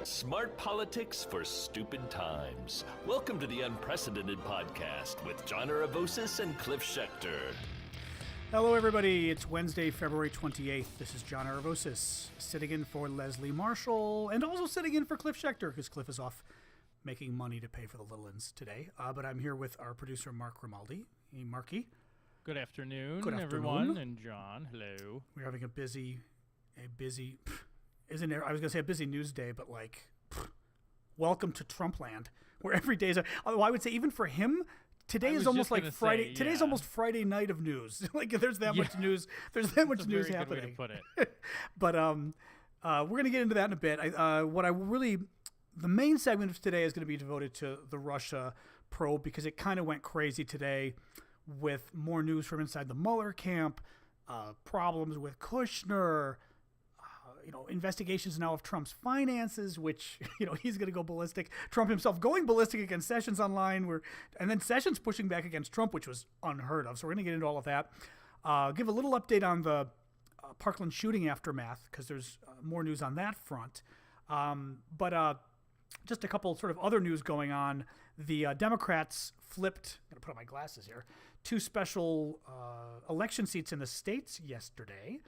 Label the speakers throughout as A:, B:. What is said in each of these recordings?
A: Smart politics for stupid times. Welcome to the Unprecedented Podcast with John Aravosis and Cliff Schechter.
B: Hello, everybody. It's Wednesday, February 28th. This is John Aravosis, sitting in for Leslie Marshall, and also sitting in for Cliff Schechter, because Cliff is off making money to pay for the little ins today. But I'm here with our producer, Mark Grimaldi. Hey, Marky.
C: Good afternoon,
B: Good afternoon,
C: everyone, and John. Hello.
B: We're having a busy, isn't there? I was going to say a busy news day, but welcome to Trump land, where every day is although I would say even for him, today is almost like Friday. Today's almost Friday night of news. Like there's that much news. There's that much news happening.
C: Good way to put it.
B: But we're going to get into that in a bit. The main segment of today is going to be devoted to the Russia probe, because it kind of went crazy today with more news from inside the Mueller camp, problems with Kushner, investigations now of Trump's finances, which, he's going to go ballistic. Trump himself going ballistic against Sessions online, and then Sessions pushing back against Trump, which was unheard of. So we're going to get into all of that. Give a little update on the Parkland shooting aftermath, because there's more news on that front. But just a couple sort of other news going on. The Democrats flipped, I'm going to put on my glasses here, 2 special election seats in the states yesterday.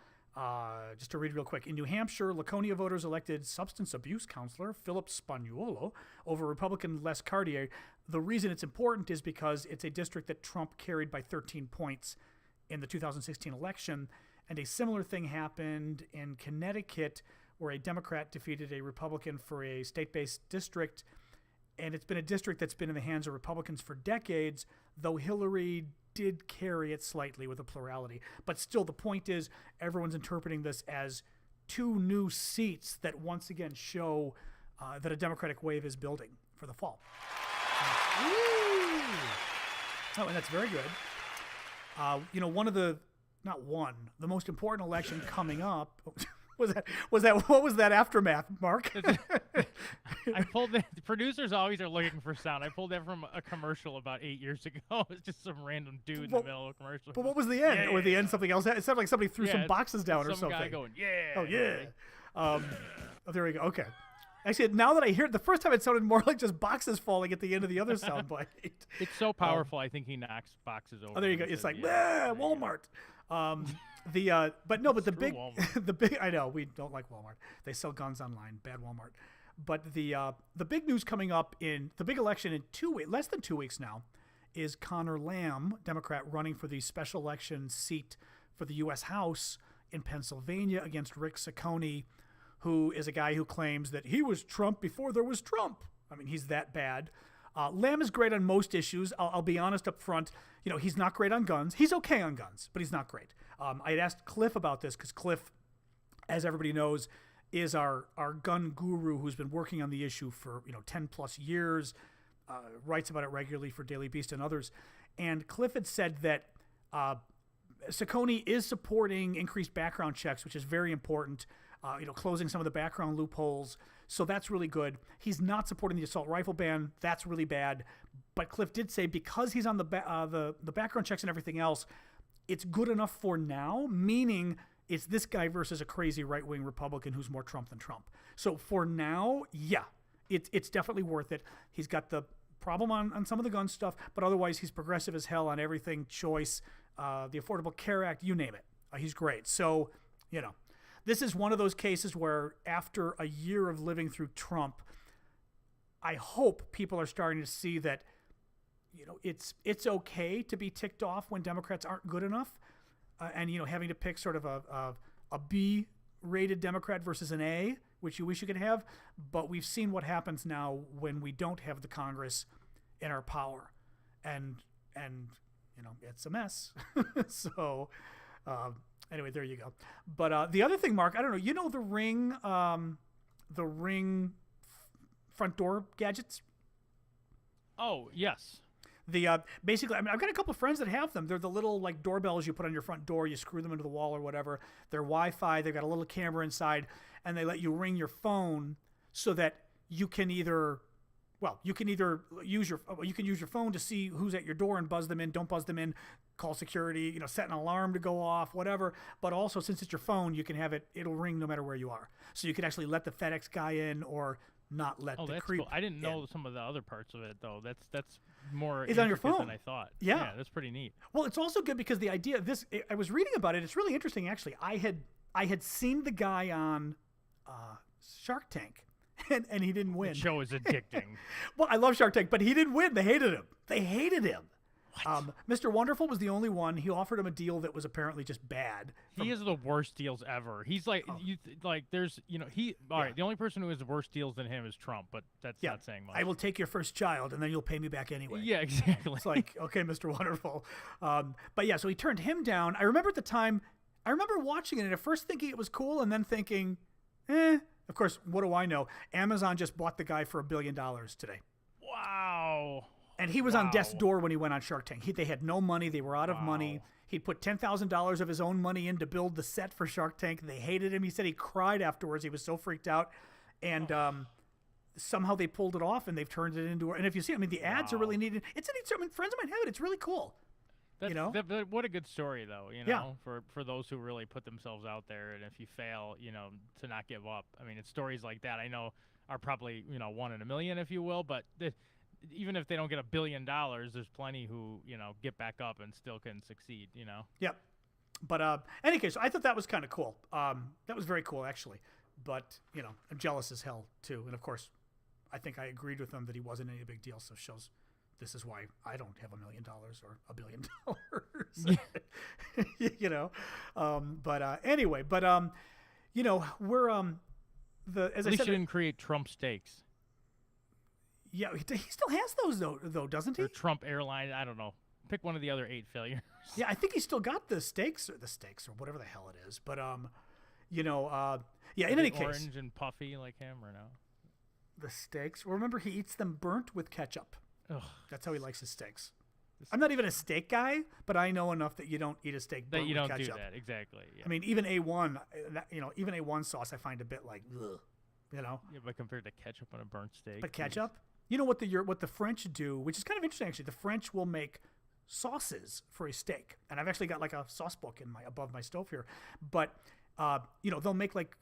B: Just to read real quick. In New Hampshire, Laconia voters elected substance abuse counselor Philip Spagnuolo over Republican Les Cartier. The reason it's important is because it's a district that Trump carried by 13 points in the 2016 election. And a similar thing happened in Connecticut, where a Democrat defeated a Republican for a state-based district. And it's been a district that's been in the hands of Republicans for decades, though Hillary did carry it slightly with a plurality. But still, the point is, everyone's interpreting this as 2 new seats that once again show that a Democratic wave is building for the fall. Oh, and that's very good. The most important election coming up what was that aftermath, Mark?
C: I pulled the producers always are looking for sound. I pulled that from a commercial about 8 years ago. It's just some random dude in the middle of a commercial.
B: But what was the end? Or the end something else? It sounded like somebody threw some boxes down or something.
C: Some guy going, yeah.
B: Oh, yeah. There we go. Okay. Actually, now that I hear it, the first time it sounded more like just boxes falling at the end of the other soundbite.
C: It's so powerful, I think he knocks boxes over.
B: Oh, there you go. It's like, Walmart. The big, I know, we don't like Walmart. They sell guns online. Bad Walmart. But the big news coming up in the big election in less than 2 weeks now, is Connor Lamb, Democrat, running for the special election seat for the U.S. House in Pennsylvania against Rick Saccone, who is a guy who claims that he was Trump before there was Trump. I mean, he's that bad. Lamb is great on most issues. I'll be honest up front. He's not great on guns. He's okay on guns, but he's not great. I had asked Cliff about this because Cliff, as everybody knows, is our gun guru who's been working on the issue for 10 plus years, writes about it regularly for Daily Beast and others. And Cliff had said that Saccone is supporting increased background checks, which is very important. Closing some of the background loopholes. So that's really good. He's not supporting the assault rifle ban. That's really bad. But Cliff did say because he's on the background checks and everything else, it's good enough for now, meaning it's this guy versus a crazy right-wing Republican who's more Trump than Trump. So for now, yeah, it's definitely worth it. He's got the problem on some of the gun stuff, but otherwise he's progressive as hell on everything, choice, the Affordable Care Act, you name it. He's great. So, this is one of those cases where after a year of living through Trump, I hope people are starting to see that, it's okay to be ticked off when Democrats aren't good enough. And having to pick sort of a B-rated Democrat versus an A, which you wish you could have. But we've seen what happens now when we don't have the Congress in our power. And it's a mess. So... anyway, there you go. But the other thing, Mark, I don't know. The Ring front door gadgets?
C: Oh, yes.
B: Basically, I've got a couple of friends that have them. They're the little doorbells you put on your front door. You screw them into the wall or whatever. They're Wi-Fi. They've got a little camera inside, and they let you ring your phone so that you can either use your phone to see who's at your door and buzz them in. Don't buzz them in. Call security. Set an alarm to go off. Whatever. But also, since it's your phone, you can have it'll ring no matter where you are. So you can actually let the FedEx guy in or not let the
C: that's
B: creep.
C: cool. I didn't know
B: in.
C: some of the other parts of it though. That's more
B: It's on your
C: intricate
B: phone.
C: than I thought.
B: Yeah.
C: That's pretty neat.
B: Well, it's also good because the idea of this, I was reading about it. It's really interesting, actually. I had seen the guy on Shark Tank, and he didn't win.
C: The show is addicting.
B: Well, I love Shark Tank, but he didn't win. They hated him. Mr. Wonderful was the only one. He offered him a deal that was apparently just bad.
C: He has the worst deals ever. He's like, there's, all right, the only person who has worse deals than him is Trump, but that's not saying much.
B: I will take your first child, and then you'll pay me back anyway.
C: Yeah, exactly.
B: It's like, okay, Mr. Wonderful. But yeah, so he turned him down. I remember at the time, I remember watching it and at first thinking it was cool and then thinking, of course, what do I know? Amazon just bought the guy for $1 billion today.
C: Wow.
B: And he was on death's door when he went on Shark Tank. They had no money. They were out of money. He put $10,000 of his own money in to build the set for Shark Tank. They hated him. He said he cried afterwards. He was so freaked out. And somehow they pulled it off, and they've turned it into – and if you see, I mean, the ads are really neat. It's friends of mine have it. It's really cool.
C: What a good story, though, for those who really put themselves out there. And if you fail, to not give up. I mean, it's stories like that I know are probably, 1 in a million, if you will. But even if they don't get $1 billion, there's plenty who, get back up and still can succeed,
B: Yep. But any case, I thought that was kind of cool. That was very cool, actually. But, I'm jealous as hell, too. And, of course, I think I agreed with him that he wasn't any big deal, so shows – this is why I don't have $1 million or $1 billion. But anyway, we're as
C: At
B: I
C: least
B: said,
C: you didn't create Trump steaks.
B: Yeah, he still has those though, doesn't he?
C: Or Trump Airline, I don't know. Pick one of the other 8 failures.
B: Yeah, I think he's still got the steaks or whatever the hell it is. But in any case,
C: orange and puffy like him or no?
B: The steaks. Remember, he eats them burnt with ketchup.
C: Ugh.
B: That's how he likes his steaks. I'm not even a steak guy, but I know enough that you don't eat a steak burnt with ketchup.
C: That you don't do that, exactly. Yeah.
B: I mean, even A1, even A1 sauce, I find a bit like, ugh,
C: Yeah, but compared to ketchup on a burnt steak.
B: But ketchup? You know what the French do, which is kind of interesting, actually. The French will make sauces for a steak. And I've actually got like a sauce book above my stove here. But, they'll make like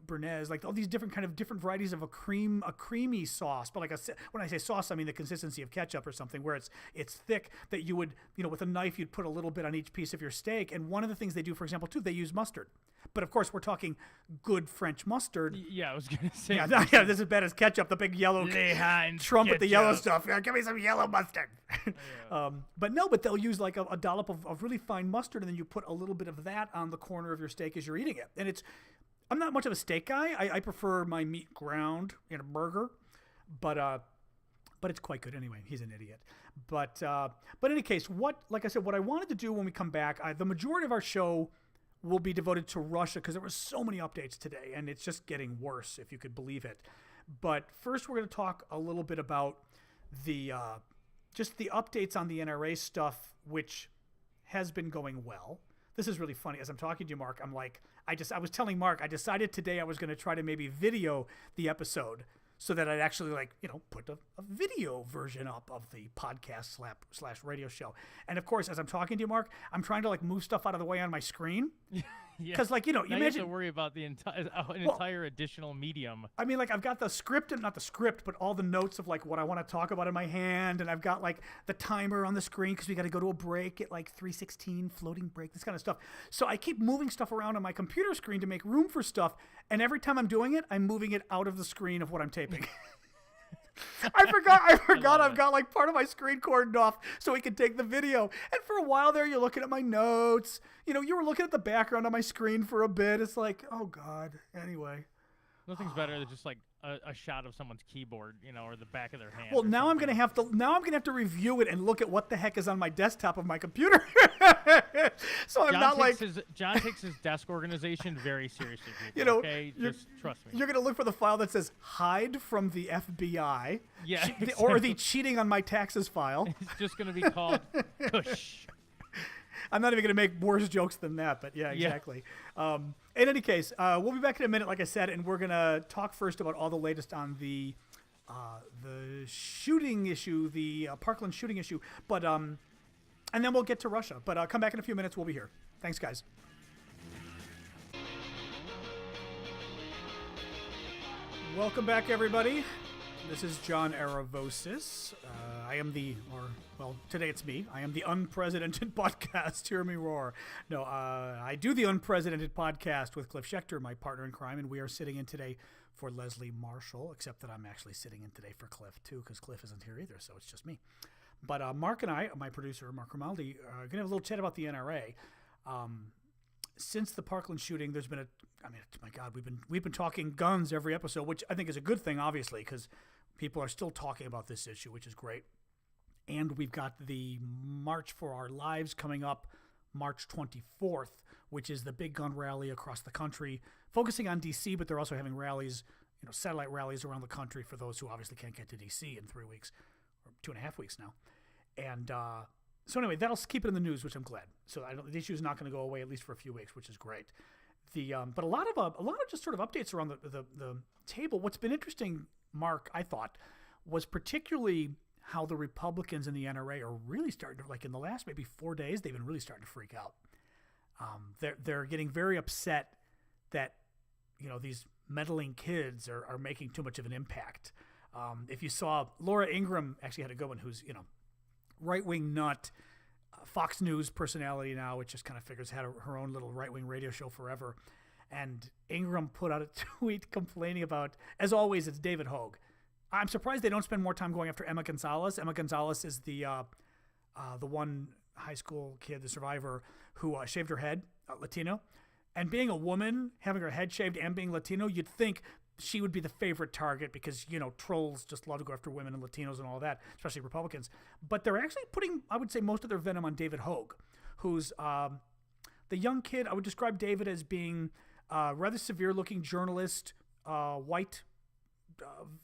B: Bernays, like all these different varieties of a creamy sauce. But when I say sauce, I mean the consistency of ketchup or something, where it's thick that you would, with a knife, you'd put a little bit on each piece of your steak. And one of the things they do, for example, too, they use mustard. But of course, we're talking good French mustard.
C: Yeah, I was gonna say.
B: Yeah, this is as bad as ketchup, the big yellow Trump with the yellow stuff. Yeah, give me some yellow mustard. Yeah. But they'll use like a dollop of really fine mustard, and then you put a little bit of that on the corner of your steak as you're eating it. And I'm not much of a steak guy. I prefer my meat ground in a burger, but it's quite good anyway. He's an idiot. But in any case, like I said, what I wanted to do when we come back, the majority of our show will be devoted to Russia because there were so many updates today, and it's just getting worse, if you could believe it. But first, we're going to talk a little bit about the just the updates on the NRA stuff, which has been going well. This is really funny. As I'm talking to you, Mark, I'm like, I was telling Mark, I decided today I was going to try to maybe video the episode so that I'd actually put a video version up of the podcast / radio show. And of course, as I'm talking to you, Mark, I'm trying to move stuff out of the way on my screen. Because you
C: now
B: imagine
C: you have to worry about the entire additional medium. I mean,
B: I've got the script, and not the script, but all the notes of what I want to talk about in my hand, and I've got the timer on the screen because we got to go to a break at 3:16, floating break, this kind of stuff. So I keep moving stuff around on my computer screen to make room for stuff, and every time I'm doing it, I'm moving it out of the screen of what I'm taping. I forgot I've got part of my screen cordoned off so we can take the video. And for a while there, you're looking at my notes. You were looking at the background on my screen for a bit. It's like, oh God. Anyway.
C: Nothing's better than just a shot of someone's keyboard, or the back of their hand.
B: Well, now I'm gonna have to review it and look at what the heck is on my desktop of my computer. So
C: John takes his desk organization very seriously. People, okay, just trust me.
B: You're gonna look for the file that says "hide from the FBI,"
C: yeah,
B: or the cheating on my taxes file.
C: It's just gonna be called Kush.
B: I'm not even going to make worse jokes than that, but yeah, exactly. In any case, we'll be back in a minute, like I said, and we're going to talk first about all the latest on the shooting issue, the Parkland shooting issue, but and then we'll get to Russia. But come back in a few minutes. We'll be here. Thanks, guys. Welcome back, everybody. This is John Aravosis. I am today it's me. I am the Unpresidented Podcast. Hear me roar. No, I do the Unpresidented Podcast with Cliff Schechter, my partner in crime, and we are sitting in today for Leslie Marshall, except that I'm actually sitting in today for Cliff, too, because Cliff isn't here either, so it's just me. But Mark and I, my producer, Mark Grimaldi, are going to have a little chat about the NRA. Since the Parkland shooting, there's been my God, we've been talking guns every episode, which I think is a good thing, obviously, because people are still talking about this issue, which is great. And we've got the March for Our Lives coming up March 24th, which is the big gun rally across the country, focusing on D.C., but they're also having rallies, satellite rallies around the country for those who obviously can't get to D.C. in 3 weeks, or 2.5 weeks now. And so anyway, that'll keep it in the news, which I'm glad. So the issue is not going to go away, at least for a few weeks, which is great. But a lot of just sort of updates around the table. What's been interesting, Mark, I thought, was particularly how the Republicans in the NRA are really starting to, like in the last maybe 4 days, they've been really starting to freak out. They're getting very upset that these meddling kids are making too much of an impact. If you saw, Laura Ingraham actually had a good one, who's right-wing nut, Fox News personality now, which just kind of figures had her own little right-wing radio show forever. And Ingraham put out a tweet complaining about, as always, it's David Hogue. I'm surprised they don't spend more time going after Emma Gonzalez. Emma Gonzalez is the one high school kid, the survivor, who shaved her head, Latino. And being a woman, having her head shaved and being Latino, you'd think she would be the favorite target because, trolls just love to go after women and Latinos and all that, especially Republicans. But they're actually putting, I would say, most of their venom on David Hogue, who's the young kid. I would describe David as being a rather severe-looking journalist, white,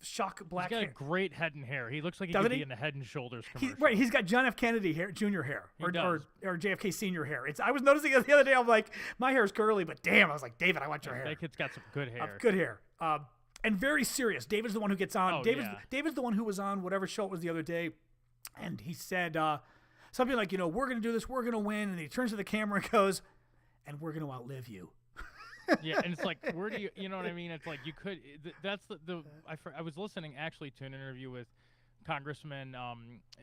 B: shock black hair.
C: He's got a great head and hair. He looks like he could be in the Head and Shoulders commercial.
B: Right, he's got John F. Kennedy hair, Jr. hair, or JFK Sr. hair. I was noticing it the other day. I'm like, my hair is curly, but damn, I was like, David, I want your hair.
C: That kid's got some good hair.
B: Good hair. And very serious. David's the one who gets on. David's the one who was on whatever show it was the other day, and he said something like, we're going to do this, we're going to win, and he turns to the camera and goes, and we're going to outlive you.
C: Yeah, and it's like, where do you know what I mean? It's like you could. That's I was listening actually to an interview with Congressman.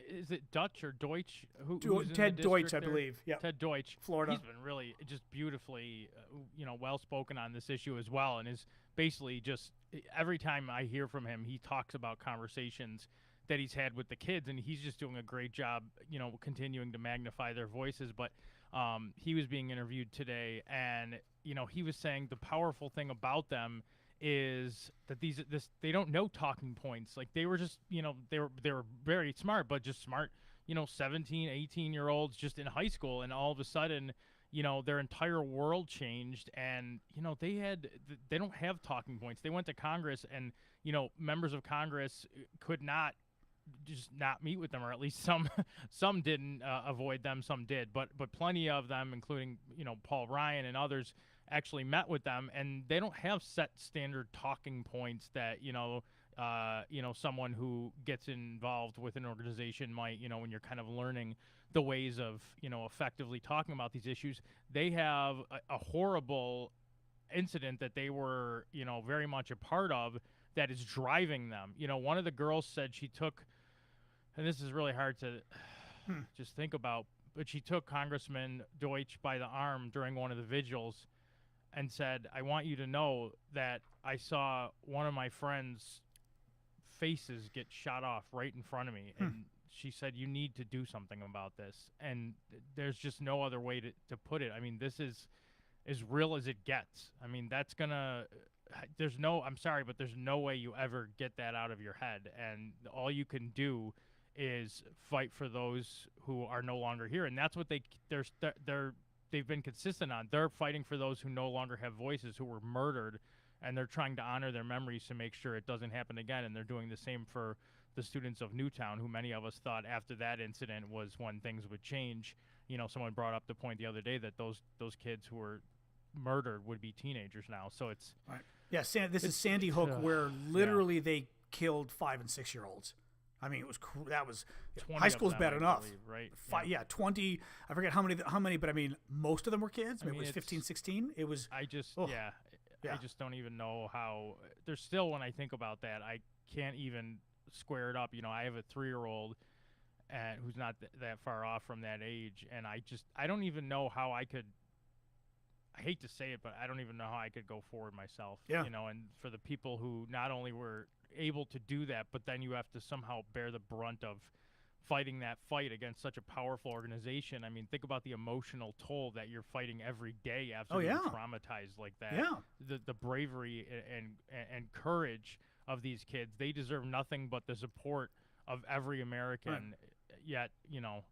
C: Is it Dutch or Deutsch? Who's
B: Ted Deutsch, I believe. Yeah,
C: Ted Deutsch,
B: Florida.
C: He's been really just beautifully, well spoken on this issue as well, and is basically just every time I hear from him, he talks about conversations that he's had with the kids, and he's just doing a great job, continuing to magnify their voices. But he was being interviewed today, and he was saying the powerful thing about them is that they don't know talking points. Like they were just, they were very smart, but just smart, 17, 18-year-olds just in high school, and all of a sudden, their entire world changed, and they don't have talking points. They went to Congress, and members of Congress could not meet with them, or at least some didn't avoid them, some did, but plenty of them, including Paul Ryan and others, actually met with them, and they don't have set standard talking points that someone who gets involved with an organization might, when you're kind of learning the ways of effectively talking about these issues. They have a horrible incident that they were very much a part of that is driving them. One of the girls said she took, and this is really hard to just think about, but she took Congressman Deutsch by the arm during one of the vigils and said, I want you to know that I saw one of my friends' faces get shot off right in front of me. And she said, you need to do something about this. And there's just no other way to put it. I mean, this is as real as it gets. I mean, I'm sorry, but there's no way you ever get that out of your head. And all you can do is fight for those who are no longer here. And that's what they've been consistent on. They're fighting for those who no longer have voices, who were murdered, and they're trying to honor their memories to make sure it doesn't happen again. And they're doing the same for the students of Newtown, who many of us thought after that incident was when things would change. Someone brought up the point the other day that those kids who were murdered would be teenagers now. So it's
B: right. Yeah, this is Sandy Hook, where literally they killed 5 and 6 year olds. I mean, that was high school's bad enough,
C: believe, right?
B: 20. I forget how many, but I mean, most of them were kids. Maybe it was 15, 16. It was.
C: I just don't even know how. There's still, when I think about that, I can't even square it up. I have a 3-year-old and who's not that far off from that age, and I don't even know how I could. I hate to say it, but I don't even know how I could go forward myself.
B: Yeah.
C: And for the people who not only were able to do that, but then you have to somehow bear the brunt of fighting that fight against such a powerful organization. I mean, think about the emotional toll that you're fighting every day after being traumatized like that.
B: Yeah.
C: The bravery and courage of these kids, they deserve nothing but the support of every American.
B: Right.
C: Yet,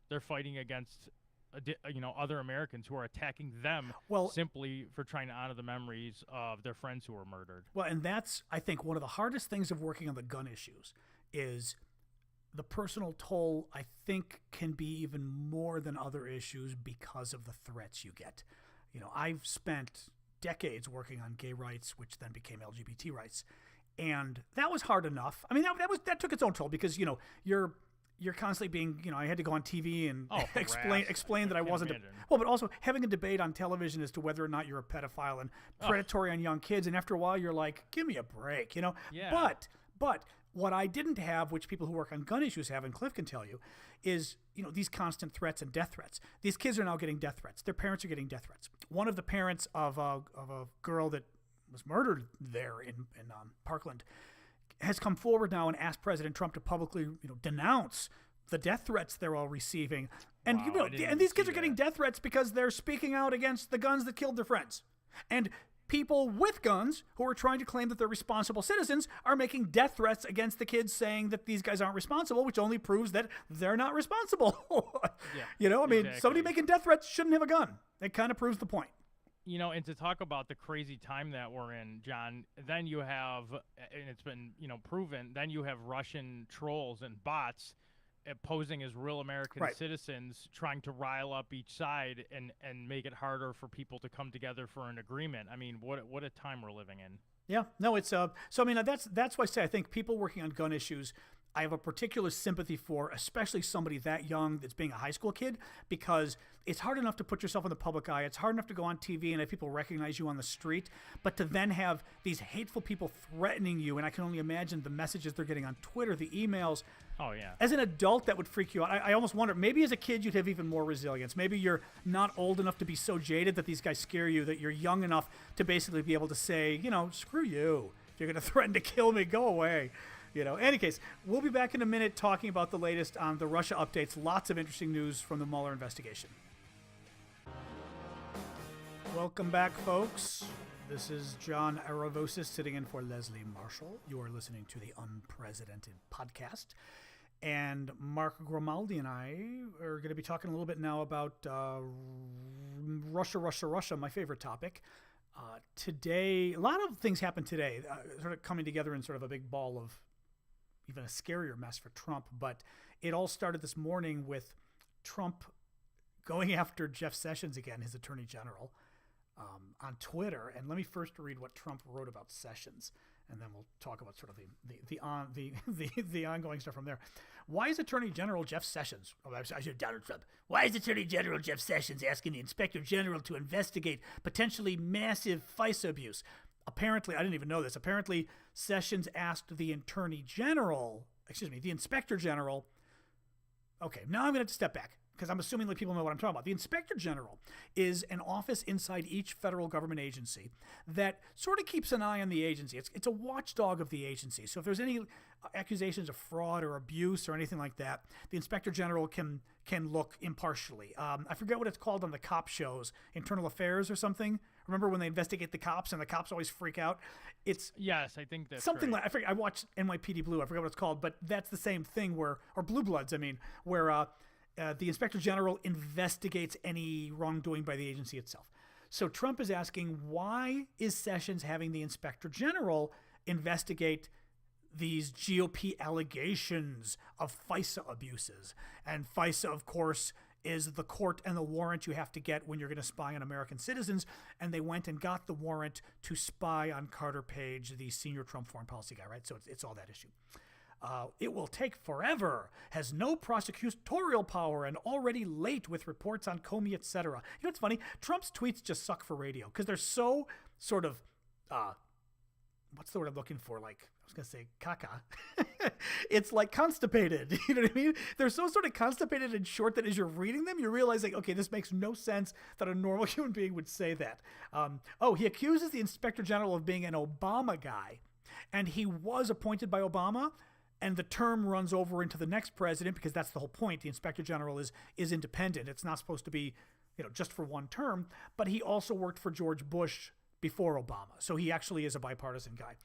C: they're fighting against other Americans who are attacking them simply for trying to honor the memories of their friends who were murdered.
B: Well, and that's, I think, one of the hardest things of working on the gun issues is the personal toll, I think, can be even more than other issues because of the threats you get. I've spent decades working on gay rights, which then became LGBT rights. And that was hard enough. I mean, that took its own toll because, you're constantly being, I had to go on TV and explain that I wasn't. But also having a debate on television as to whether or not you're a pedophile and predatory on young kids. And after a while, you're like, give me a break,
C: Yeah.
B: But what I didn't have, which people who work on gun issues have, and Cliff can tell you, is, these constant threats and death threats. These kids are now getting death threats. Their parents are getting death threats. One of the parents of a girl that was murdered there in Parkland has come forward now and asked President Trump to publicly, denounce the death threats they're all receiving. And and these kids are getting death threats because they're speaking out against the guns that killed their friends. And people with guns who are trying to claim that they're responsible citizens are making death threats against the kids, saying that these guys aren't responsible, which only proves that they're not responsible.
C: Exactly.
B: Somebody making death threats shouldn't have a gun. It kind of proves the point.
C: And to talk about the crazy time that we're in, John, then you have, and it's been, proven, then you have Russian trolls and bots posing as real American citizens trying to rile up each side and make it harder for people to come together for an agreement. I mean, what a time we're living in.
B: Yeah, no, it's so I mean, that's why I say I think people working on gun issues, I have a particular sympathy for, especially somebody that young that's being a high school kid, because it's hard enough to put yourself in the public eye. It's hard enough to go on TV and have people recognize you on the street, but to then have these hateful people threatening you, and I can only imagine the messages they're getting on Twitter, the emails.
C: Oh, yeah. As
B: an adult, that would freak you out. I almost wonder, maybe as a kid you'd have even more resilience. Maybe you're not old enough to be so jaded that these guys scare you, that you're young enough to basically be able to say, screw you. If you're going to threaten to kill me, go away. Any case, we'll be back in a minute talking about the latest on the Russia updates. Lots of interesting news from the Mueller investigation. Welcome back, folks. This is John Aravosis sitting in for Leslie Marshall. You are listening to the Unpresidented Podcast. And Mark Grimaldi and I are going to be talking a little bit now about Russia, my favorite topic. Today, a lot of things happened today, sort of coming together in sort of a big ball of even a scarier mess for Trump. But it all started this morning with Trump going after Jeff Sessions again, his attorney general, on Twitter. And let me first read what Trump wrote about Sessions, and then we'll talk about sort of the ongoing stuff from there. Why is Attorney General Jeff Sessions, Donald Trump, why is Attorney General Jeff Sessions asking the Inspector General to investigate potentially massive FISA abuse? Apparently, I didn't even know this, apparently Sessions asked the Inspector General, okay, now I'm going to have to step back, because I'm assuming that people know what I'm talking about. The Inspector General is an office inside each federal government agency that sort of keeps an eye on the agency. It's a watchdog of the agency. So if there's any accusations of fraud or abuse or anything like that, the Inspector General can look impartially. I forget what it's called on the cop shows, Internal Affairs or something. Remember when they investigate the cops and the cops always freak out?
C: Yes, I think that's
B: something
C: right.
B: like, I forget, I watched NYPD Blue. I forget what it's called, but that's the same thing or Blue Bloods, where the Inspector General investigates any wrongdoing by the agency itself. So Trump is asking, why is Sessions having the Inspector General investigate these GOP allegations of FISA abuses? And FISA, of course, is the court and the warrant you have to get when you're going to spy on American citizens. And they went and got the warrant to spy on Carter Page, the senior Trump foreign policy guy, right? So it's all that issue. It will take forever, has no prosecutorial power, and already late with reports on Comey, etc. You know what's funny? Trump's tweets just suck for radio because they're so sort of what's the word I'm looking for? Like, I was going to say caca. It's like constipated. You know what I mean? They're so sort of constipated and short that as you're reading them, you're realizing, okay, this makes no sense that a normal human being would say that. He accuses the Inspector General of being an Obama guy, and he was appointed by Obama, and the term runs over into the next president because that's the whole point. The Inspector General is independent. It's not supposed to be, just for one term, but he also worked for George Bush before Obama. So he actually is a bipartisan guy.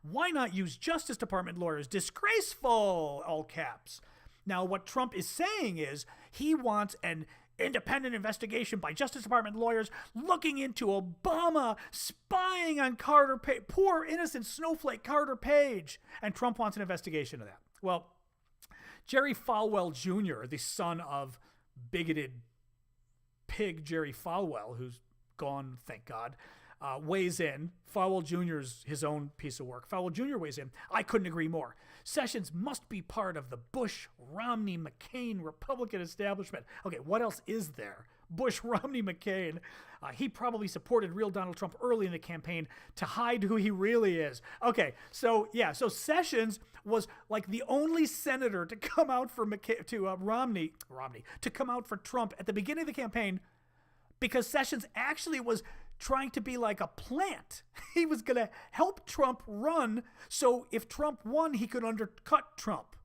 B: Why not use Justice Department lawyers? Disgraceful, all caps. Now, what Trump is saying is he wants an independent investigation by Justice Department lawyers looking into Obama spying on poor innocent snowflake Carter Page. And Trump wants an investigation of that. Well, Jerry Falwell Jr., the son of bigoted pig Jerry Falwell, who's gone, thank God, weighs in. Falwell Jr.'s his own piece of work. Falwell Jr. weighs in. I couldn't agree more. Sessions must be part of the Bush, Romney, McCain Republican establishment. Okay, what else is there? Bush, Romney, McCain. He probably supported real Donald Trump early in the campaign to hide who he really is. Okay, so Sessions was like the only senator to come out for Romney to come out for Trump at the beginning of the campaign, because Sessions actually was trying to be like a plant. He was going to help Trump run, so if Trump won, he could undercut Trump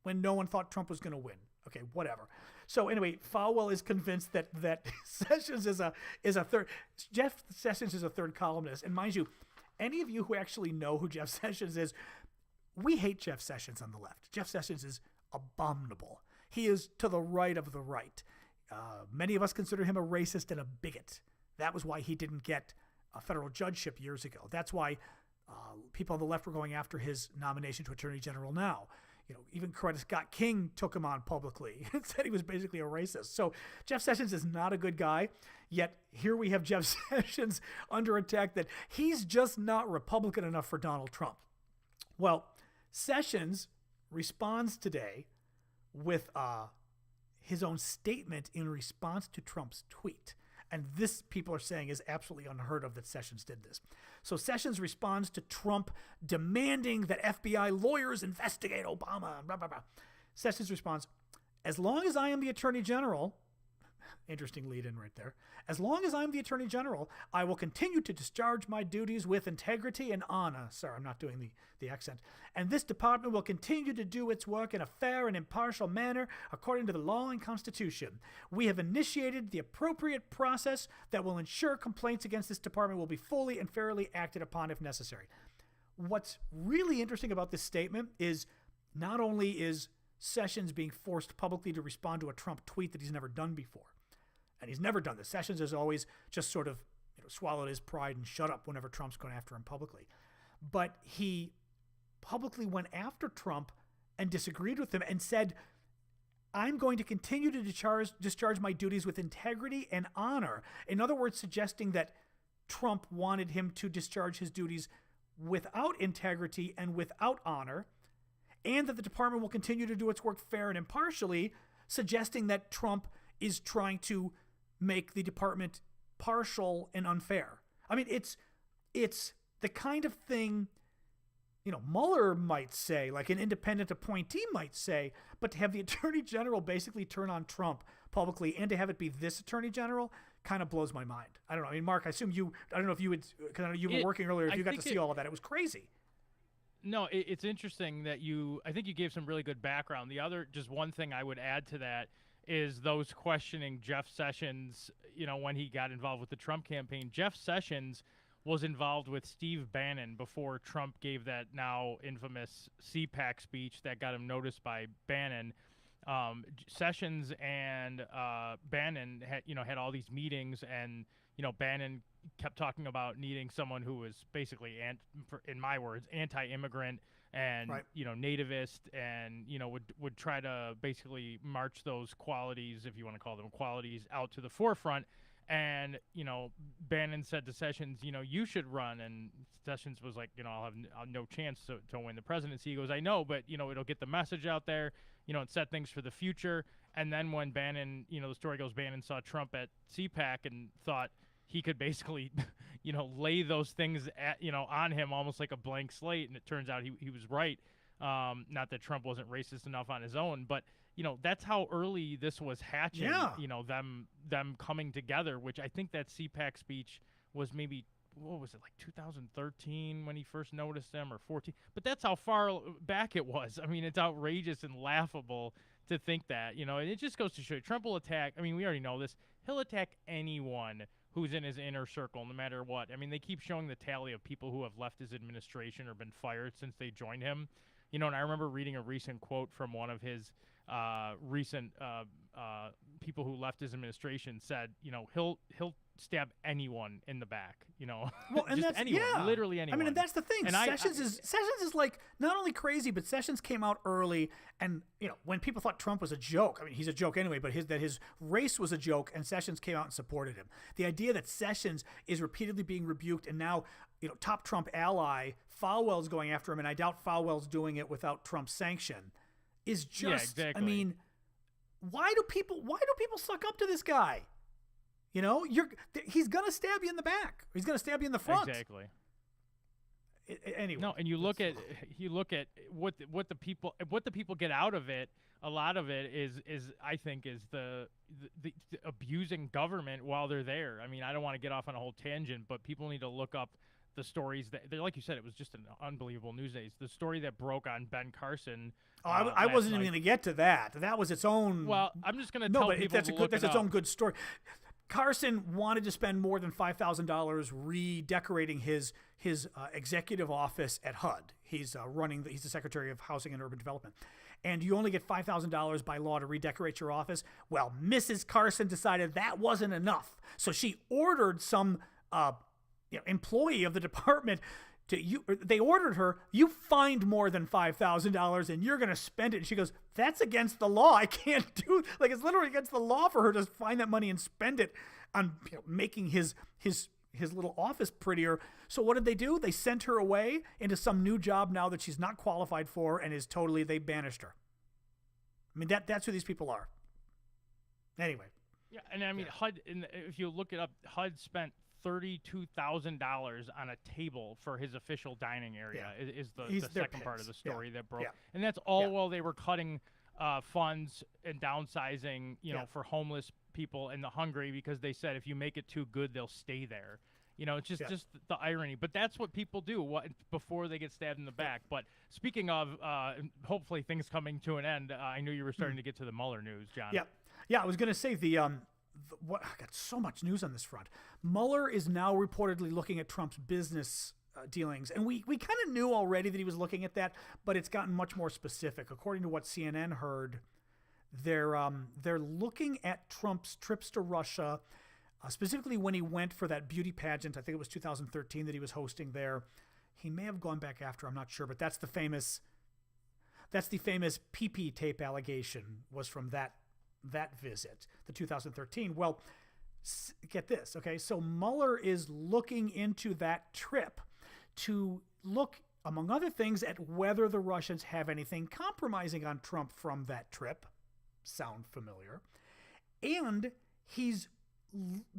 B: when no one thought Trump was going to win. Okay, whatever. So anyway, Falwell is convinced that Sessions is a third. Jeff Sessions is a third columnist, and mind you, any of you who actually know who Jeff Sessions is, we hate Jeff Sessions on the left. Jeff Sessions is abominable. He is to the right of the right. Many of us consider him a racist and a bigot. That was why he didn't get a federal judgeship years ago. That's why people on the left were going after his nomination to Attorney General now. Even Coretta Scott King took him on publicly and said he was basically a racist. So Jeff Sessions is not a good guy, yet here we have Jeff Sessions under attack that he's just not Republican enough for Donald Trump. Well, Sessions responds today with his own statement in response to Trump's tweet. And this, people are saying, is absolutely unheard of that Sessions did this. So Sessions responds to Trump demanding that FBI lawyers investigate Obama. Blah, blah, blah. Sessions responds, as long as I am the Attorney General, interesting lead in right there, as long as I'm the Attorney General, I will continue to discharge my duties with integrity and honor. Sorry, I'm not doing the accent. And this department will continue to do its work in a fair and impartial manner according to the law and Constitution. We have initiated the appropriate process that will ensure complaints against this department will be fully and fairly acted upon if necessary. What's really interesting about this statement is not only is Sessions being forced publicly to respond to a Trump tweet that he's never done before, and he's never done this. Sessions has always just sort of swallowed his pride and shut up whenever Trump's going after him publicly. But he publicly went after Trump and disagreed with him and said, I'm going to continue to discharge my duties with integrity and honor. In other words, suggesting that Trump wanted him to discharge his duties without integrity and without honor, and that the department will continue to do its work fair and impartially, suggesting that Trump is trying to make the department partial and unfair. I mean, it's the kind of thing, Mueller might say, like an independent appointee might say, but to have the Attorney General basically turn on Trump publicly and to have it be this Attorney General kind of blows my mind. I don't know. I mean, Mark, I assume I don't know if you would, because I know you were working earlier, if you got to see all of that. It was crazy.
C: No, it's interesting that I think you gave some really good background. The other, just one thing I would add to that is those questioning Jeff Sessions, when he got involved with the Trump campaign. Jeff Sessions was involved with Steve Bannon before Trump gave that now infamous CPAC speech that got him noticed by Bannon. Sessions and Bannon had all these meetings, and Bannon kept talking about needing someone who was basically, in my words, anti-immigrant and
B: right.
C: Nativist, and would try to basically march those qualities, if you want to call them qualities, out to the forefront. And Bannon said to Sessions, you should run, and Sessions was like, I'll have no chance to win the presidency. He goes, I know, but it'll get the message out there, and set things for the future. And then when Bannon, the story goes, Bannon saw Trump at CPAC and thought he could basically, lay those things on him almost like a blank slate. And it turns out he was right. Not that Trump wasn't racist enough on his own, but that's how early this was hatching.
B: Yeah.
C: Them coming together, which I think that CPAC speech was maybe, what was it, like 2013 when he first noticed them, or 14? But that's how far back it was. I mean, it's outrageous and laughable to think that, and it just goes to show you, Trump will attack. I mean, we already know this. He'll attack anyone who's in his inner circle, no matter what. I mean, they keep showing the tally of people who have left his administration or been fired since they joined him. And I remember reading a recent quote from one of his recent people who left his administration. Said, he'll stab anyone in the back.
B: Well, and
C: just
B: that's
C: anyone, literally anyone.
B: I mean, and that's the thing. Sessions is like not only crazy, but Sessions came out early, and when people thought Trump was a joke. I mean, he's a joke anyway, but his race was a joke, and Sessions came out and supported him. The idea that Sessions is repeatedly being rebuked, and now top Trump ally Falwell's going after him, and I doubt Falwell's doing it without Trump's sanction, is just. Yeah,
C: exactly.
B: I mean, why do people suck up to this guy? He's gonna stab you in the back. He's gonna stab you in the front.
C: Exactly.
B: Anyway.
C: No, and you look at what the people get out of it. A lot of it is I think the abusing government while they're there. I mean, I don't want to get off on a whole tangent, but people need to look up the stories that, like you said, it was just an unbelievable news days. The story that broke on Ben Carson.
B: I wasn't even going to get to that. That was its own.
C: Well, I'm just going to tell people
B: that's its own good story. Carson wanted to spend more than $5,000 redecorating his executive office at HUD. He's he's the Secretary of Housing and Urban Development. And you only get $5,000 by law to redecorate your office. Well, Mrs. Carson decided that wasn't enough. So she ordered some employee of the department they ordered her, you find more than $5,000 and you're going to spend it. And she goes, that's against the law. I can't do, it's literally against the law for her to find that money and spend it on making his little office prettier. So what did they do? They sent her away into some new job now that she's not qualified for and they banished her. I mean, that's who these people are. Anyway.
C: Yeah, and I mean, HUD, if you look it up, HUD spent $32,000 on a table for his official dining area. Is the second part of the story that broke. And that's all while they were cutting funds and downsizing, for homeless people and the hungry, because they said if you make it too good, they'll stay there. It's just the irony. But that's what people do before they get stabbed in the back. But speaking of, hopefully things coming to an end, I knew you were starting to get to the Mueller news, John.
B: Yeah, I was going to say I got so much news on this front. Mueller is now reportedly looking at Trump's business dealings, and we kind of knew already that he was looking at that, but it's gotten much more specific. According to what CNN heard, they're looking at Trump's trips to Russia, specifically when he went for that beauty pageant. I think it was 2013 that he was hosting there. He may have gone back after, I'm not sure, but that's the famous PP tape allegation was from that visit, the 2013. Well, get this, okay? So Mueller is looking into that trip to look, among other things, at whether the Russians have anything compromising on Trump from that trip. Sound familiar? And he's,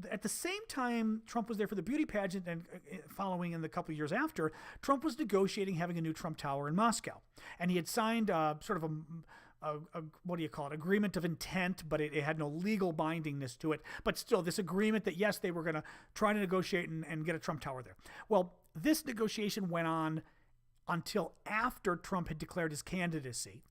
B: at the same time Trump was there for the beauty pageant and following in the couple of years after, Trump was negotiating having a new Trump Tower in Moscow. And he had signed sort of a what do you call it? Agreement of intent, but it had no legal bindingness to it. But still, this agreement that, yes, they were going to try to negotiate and get a Trump Tower there. Well, this negotiation went on until after Trump had declared his candidacy.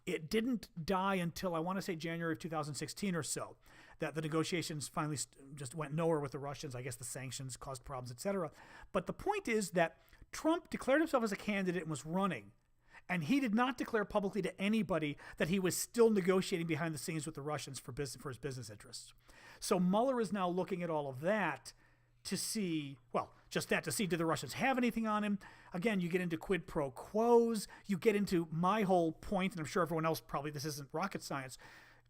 B: It didn't die until, I want to say, January of 2016 or so, that the negotiations finally just went nowhere with the Russians. I guess the sanctions caused problems, etc. But the point is that Trump declared himself as a candidate and was running. And he did not declare publicly to anybody that he was still negotiating behind the scenes with the Russians for his business interests. So Mueller is now looking at all of that to see, do the Russians have anything on him? Again, you get into quid pro quos. You get into my whole point, and I'm sure everyone else probably, this isn't rocket science.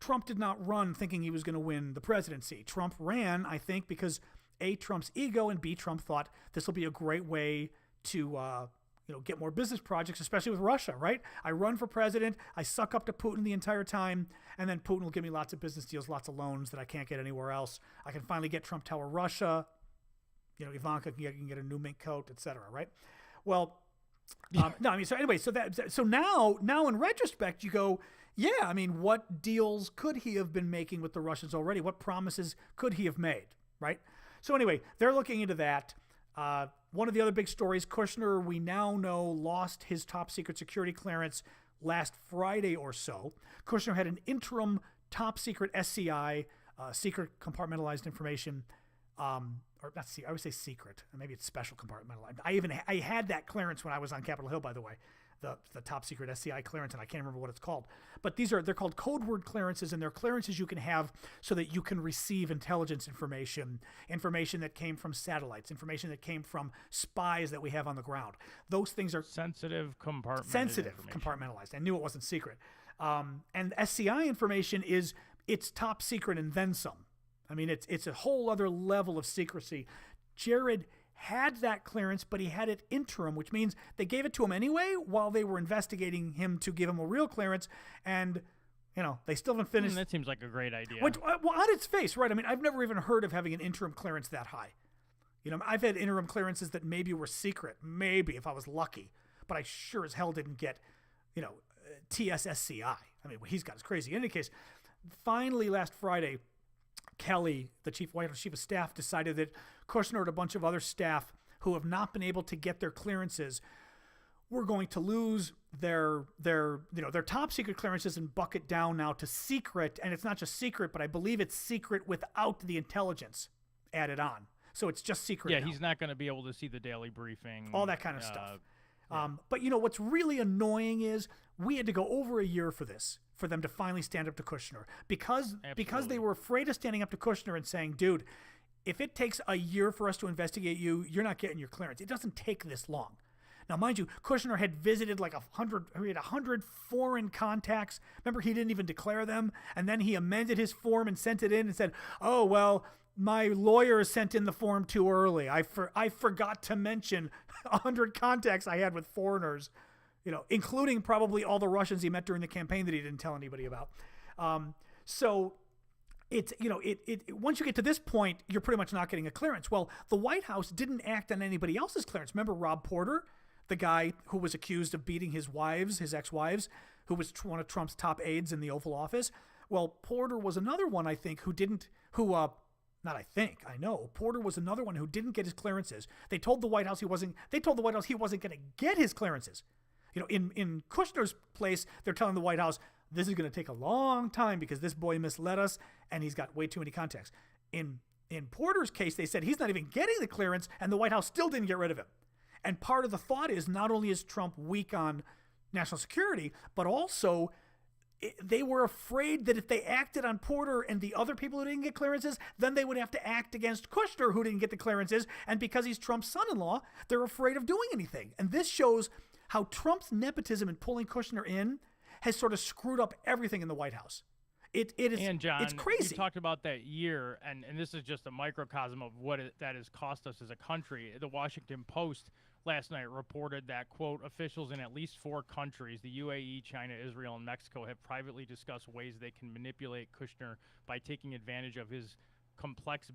B: Trump did not run thinking he was going to win the presidency. Trump ran, I think, because A, Trump's ego, and B, Trump thought this will be a great way to get more business projects, especially with Russia, right? I run for president, I suck up to Putin the entire time, and then Putin will give me lots of business deals, lots of loans that I can't get anywhere else. I can finally get Trump Tower Russia. Ivanka can get a new mink coat, etc. Right? Well, no, I mean, so anyway, so now in retrospect, you go, yeah, I mean, what deals could he have been making with the Russians already? What promises could he have made? Right? So anyway, they're looking into that. One of the other big stories, Kushner, we now know, lost his top secret security clearance last Friday or so. Kushner had an interim top secret SCI, secret compartmentalized information, or not secret, I would say secret. Maybe it's special compartmentalized. I had that clearance when I was on Capitol Hill, by the way, the top secret SCI clearance, and I can't remember what it's called. But they're called code word clearances, and they're clearances you can have so that you can receive intelligence information that came from satellites, information that came from spies that we have on the ground. Those things are
C: sensitive
B: compartmentalized. I knew it wasn't secret. And SCI information it's top secret and then some. I mean, it's a whole other level of secrecy. Jared had that clearance, but he had it interim, which means they gave it to him anyway while they were investigating him to give him a real clearance, and they still haven't finished.
C: That seems like a great idea.
B: Which, well, on its face, right? I mean, I've never even heard of having an interim clearance that high. I've had interim clearances that maybe were secret, maybe if I was lucky, but I sure as hell didn't get, TSSCI. I mean, what he's got is crazy. In any case, finally last Friday, Kelly, the White House chief of staff, decided that Kushner and a bunch of other staff who have not been able to get their clearances were going to lose their top secret clearances and bucket down now to secret. And it's not just secret, but I believe it's secret without the intelligence added on. So it's just secret.
C: Yeah,
B: now.
C: He's not going to be able to see the daily briefing.
B: All that kind of stuff.
C: Yeah.
B: But what's really annoying is we had to go over a year for this, for them to finally stand up to Kushner, because they were afraid of standing up to Kushner and saying, dude, if it takes a year for us to investigate you, you're not getting your clearance. It doesn't take this long. Now, mind you, Kushner had visited like 100 foreign contacts. Remember, he didn't even declare them. And then he amended his form and sent it in and said, oh, well, my lawyer sent in the form too early. I forgot to mention 100 contacts I had with foreigners, including probably all the Russians he met during the campaign that he didn't tell anybody about. So it's, once you get to this point, you're pretty much not getting a clearance. Well, the White House didn't act on anybody else's clearance. Remember Rob Porter, the guy who was accused of beating his ex-wives, who was one of Trump's top aides in the Oval Office? Well, Porter was another one, I think, Porter was another one who didn't get his clearances. They told the White House he wasn't going to get his clearances. In Kushner's place, they're telling the White House, this is going to take a long time because this boy misled us and he's got way too many contacts. In Porter's case, they said he's not even getting the clearance and the White House still didn't get rid of him. And part of the thought is not only is Trump weak on national security, but also they were afraid that if they acted on Porter and the other people who didn't get clearances, then they would have to act against Kushner, who didn't get the clearances. And because he's Trump's son-in-law, they're afraid of doing anything. And this shows how Trump's nepotism in pulling Kushner in has sort of screwed up everything in the White House. It is,
C: and John,
B: it's crazy.
C: We talked about that year, and this is just a microcosm of what that has cost us as a country. The Washington Post last night reported that, quote, officials in at least 4 countries, the UAE, China, Israel, and Mexico, have privately discussed ways they can manipulate Kushner by taking advantage of his complex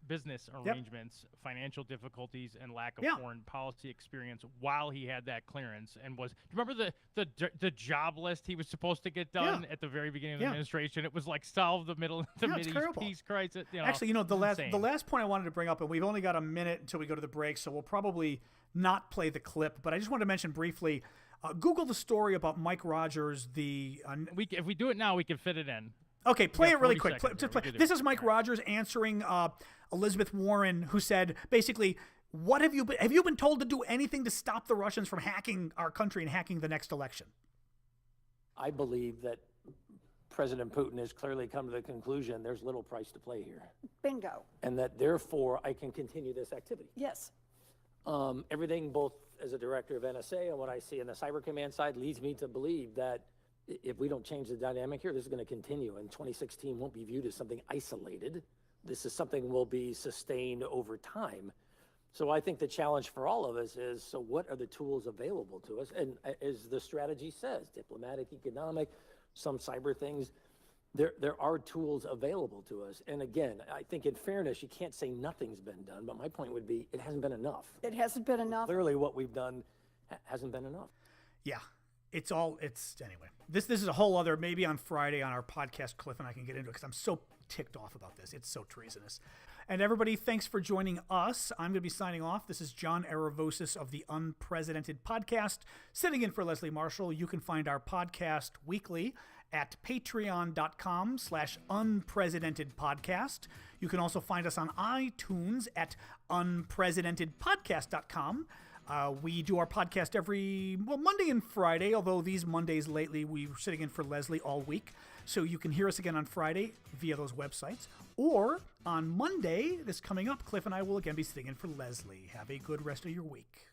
C: business arrangements, financial difficulties, and lack of foreign policy experience while he had that clearance. And do you remember the job list he was supposed to get done at the very beginning of the administration? It was like solve the Mideast peace crisis.
B: Actually, the last point I wanted to bring up, and we've only got a minute until we go to the break, so we'll probably not play the clip, but I just wanted to mention briefly, Google the story about Mike Rogers.
C: If we do it now, we can fit it in.
B: Okay, play it really quick. This is Mike Rogers answering Elizabeth Warren, who said, basically, what have you been told to do anything to stop the Russians from hacking our country and hacking the next election?
D: I believe that President Putin has clearly come to the conclusion there's little price to play here.
E: Bingo.
D: And that therefore I can continue this activity.
E: Yes.
D: Everything, both as a director of NSA and what I see in the Cyber Command side, leads me to believe that if we don't change the dynamic here, this is going to continue. And 2016 won't be viewed as something isolated. This is something will be sustained over time. So I think the challenge for all of us is, so what are the tools available to us? And as the strategy says, diplomatic, economic, some cyber things, there are tools available to us. And again, I think in fairness, you can't say nothing's been done, but my point would be it hasn't been enough.
E: It hasn't been enough.
D: Clearly what we've done hasn't been enough.
B: Yeah. Anyway, this is a whole other, maybe on Friday on our podcast, Cliff and I can get into it because I'm so ticked off about this. It's so treasonous. And everybody, thanks for joining us. I'm going to be signing off. This is John Aravosis of the UnPresidented Podcast, sitting in for Leslie Marshall. You can find our podcast weekly at patreon.com/unpresidentedpodcast. You can also find us on iTunes at unpresidentedpodcast.com. We do our podcast every Monday and Friday, although these Mondays lately we're sitting in for Leslie all week. So you can hear us again on Friday via those websites. Or on Monday, this coming up, Cliff and I will again be sitting in for Leslie. Have a good rest of your week.